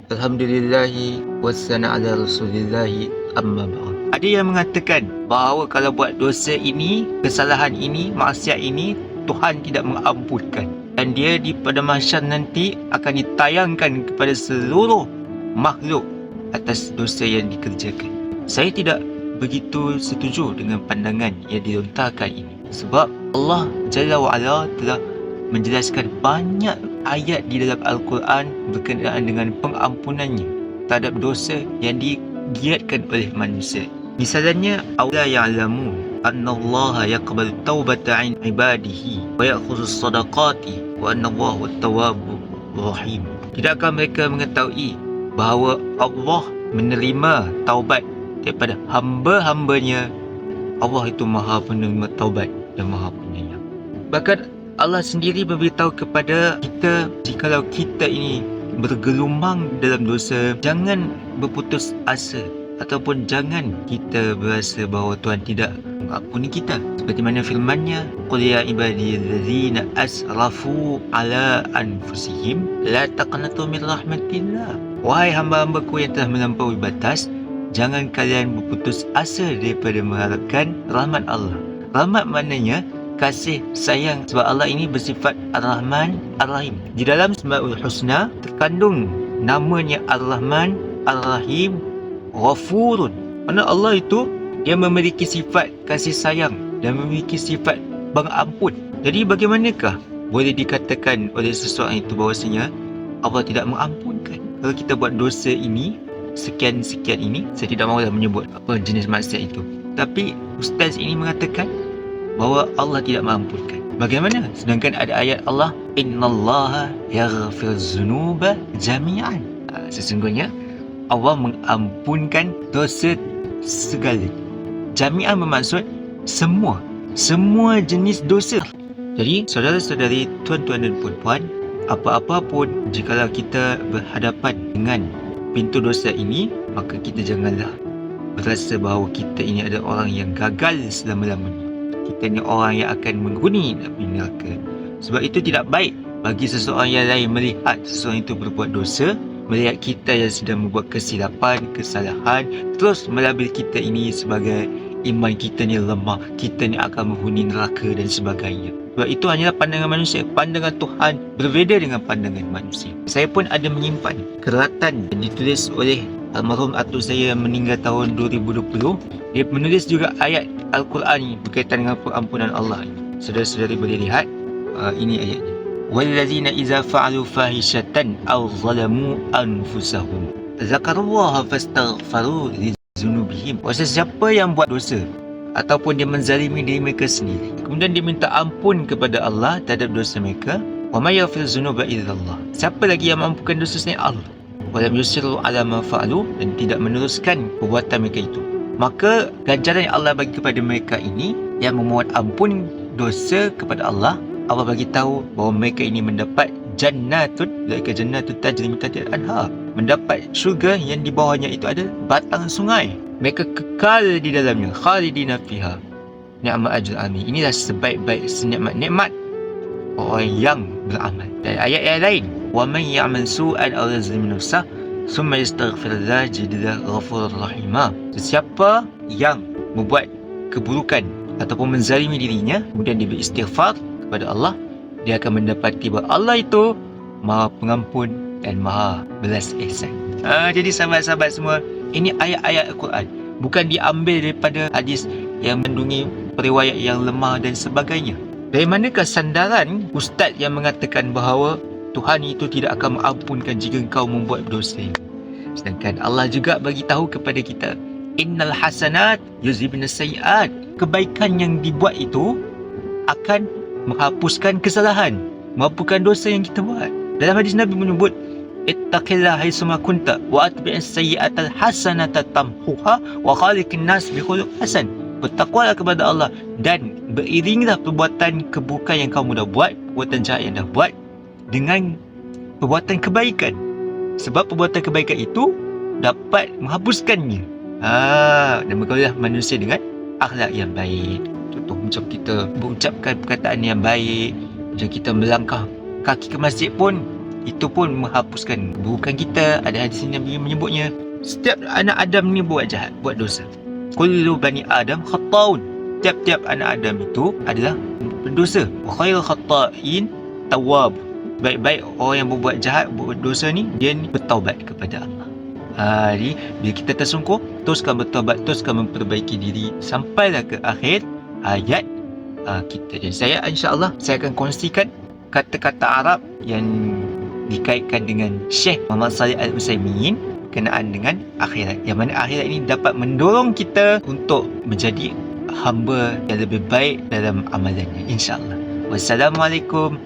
Alhamdulillahi wassana ala rasulillahi amma ba'd. Ada yang mengatakan bahawa kalau buat dosa ini, kesalahan ini, maksiat ini, Tuhan tidak mengampunkan. Dan dia pada mahsyar nanti akan ditayangkan kepada seluruh makhluk atas dosa yang dikerjakan. Saya tidak begitu setuju dengan pandangan yang dilontarkan ini. Sebab Allah Jalla wa'ala telah menjelaskan banyak ayat di dalam Al-Quran berkenaan dengan pengampunannya terhadap dosa yang digiatkan oleh manusia. Misalnya, Allah ya'lamu annallaha yaqbalu taubata 'an ibadihi wa ya'khudhu as-sadaqati wa annallahu at-tawwabur rahim. Tidakkah mereka mengetahui bahawa Allah menerima taubat daripada hamba-hambanya? Allah itu Maha Penerima taubat dan Maha Penyayang. Bahkan Allah sendiri beritahu kepada kita, jikalau kita ini bergelumang dalam dosa, jangan berputus asa ataupun jangan kita berasa bahawa Tuhan tidak mengampuni kita. Seperti mana firman-Nya, qul ya ibadiyallazina asrafu ala anfusihim la taqnatu min rahmatillah. Wahai hamba-hambaku yang telah melampaui batas, jangan kalian berputus asa daripada mengharapkan rahmat Allah. Rahmat maknanya kasih sayang, sebab Allah ini bersifat Ar-Rahman Ar-Rahim. Di dalam Asmaul Husna terkandung namanya Ar-Rahman Ar-Rahim Ghafurun. Mana Allah itu dia memiliki sifat kasih sayang dan memiliki sifat pengampun. Jadi bagaimanakah boleh dikatakan oleh seseorang itu bahawasanya Allah tidak mengampunkan? Kalau kita buat dosa ini, sekian-sekian ini, saya tidak mahulah menyebut apa jenis maksiat itu, tapi ustaz ini mengatakan bahawa Allah tidak mengampunkan. Bagaimana? Sedangkan ada ayat Allah, innallaha yaghfir dzunuba jami'an. Sesungguhnya Allah mengampunkan dosa segala. Jami'an bermaksud semua jenis dosa. Jadi saudara-saudari, tuan-tuan dan puan-puan, apa-apa pun jikalau kita berhadapan dengan pintu dosa ini, maka kita janganlah berasa bahawa kita ini adalah orang yang gagal selama-lamanya. Kita ni orang yang akan menghuni api neraka. Sebab itu tidak baik bagi seseorang yang lain melihat seseorang itu berbuat dosa, melihat kita yang sedang membuat kesilapan, kesalahan, terus melabel kita ini sebagai iman kita ni lemah, kita ni akan menghuni neraka dan sebagainya. Sebab itu hanyalah pandangan manusia. Pandangan Tuhan berbeza dengan pandangan manusia. Saya pun ada menyimpan keratan yang ditulis oleh almarhum atuk saya yang meninggal tahun 2020. Dia menulis juga ayat Al-Quran berkaitan dengan pengampunan Allah. Saudara-saudari boleh lihat, ini ayatnya. وَالَّذِينَ إِذَا فَعَلُوا فَاحِشَةً أَوْ ظَلَمُوا أَنفُسَهُمْ ذَكَرُوا اللَّهَ فَاسْتَغْفَرُوا لِذُنُوبِهِمْ. Siapa yang buat dosa ataupun dia menzalimi diri mereka sendiri, kemudian dia minta ampun kepada Allah terhadap dosa mereka, وَمَا يَغْفِرُ الذُّنُوبَ إِلَّا اللَّهُ. Siapa lagi yang mampukan dosa selain Allah? وَلَمْ يُصِرُّوا عَلَى مَا فَعَلُوا. Dan tidak meneruskan perbuatan mereka itu. Maka ganjaran yang Allah bagi kepada mereka ini yang memohon ampun dosa kepada Allah, Allah bagi tahu bahawa mereka ini mendapat jannatun, laika jannatun tajri min tahtiha al-anhar, mendapat syurga yang di bawahnya itu ada batang sungai. Mereka kekal di dalamnya, khalidina fiha. Ni'ma ajrul amil. Inilah sebaik-baik nikmat orang yang beramal. Dan ayat yang lain, wa man ya'mal su'an aw yazlim nafsah summa yastaghfirullah jidillah ghafurur rahimah. Sesiapa yang membuat keburukan ataupun menzalimi dirinya, kemudian dia beristighfar kepada Allah, dia akan mendapati bahawa Allah itu Maha Pengampun dan Maha Belas Ihsan. Jadi sahabat-sahabat semua, ini ayat-ayat Al-Quran, bukan diambil daripada hadis yang mengandungi periwayat yang lemah dan sebagainya. Dari manakah sandaran ustaz yang mengatakan bahawa Tuhan itu tidak akan mengampunkan jika kau membuat dosa? Sedangkan Allah juga bagi tahu kepada kita, innal hasanat yuzhibun sayyi'at. Kebaikan yang dibuat itu akan menghapuskan kesalahan, menghapuskan dosa yang kita buat. Dalam hadis Nabi menyebut, ittaqillaha haitsuma kunta wa atbi'is sayyi'atal hasanata tamhuha wa khaliqin nas bi khuluq hasan. Bertakwalah kepada Allah dan beriringlah perbuatan keburukan yang kamu dah buat, perbuatan jahat yang dah buat, dengan perbuatan kebaikan. Sebab perbuatan kebaikan itu dapat menghapuskannya. Dan bergaulah manusia dengan akhlak yang baik. Contoh macam kita berucapkan perkataan yang baik, macam kita melangkah kaki ke masjid pun, itu pun menghapuskan keburukan kita. Ada hadis Nabi menyebutnya, setiap anak Adam ni buat jahat, buat dosa. Kullu bani Adam khatta'un. Tiap-tiap anak Adam itu adalah pendosa. Wa khairul khatta'in tawwab. Baik-baik orang yang berbuat jahat, buat dosa ni, dia ni bertaubat kepada Allah. Jadi bila kita tersungkur, teruskan bertaubat, teruskan memperbaiki diri sampailah ke akhir hayat kita. Dan saya insya-Allah saya akan kongsikan kata-kata Arab yang dikaitkan dengan Syekh Muhammad Shalih Al-Utsaimin berkenaan dengan akhirat, yang mana akhirat ini dapat mendorong kita untuk menjadi hamba yang lebih baik dalam amalannya, insya-Allah. Wassalamualaikum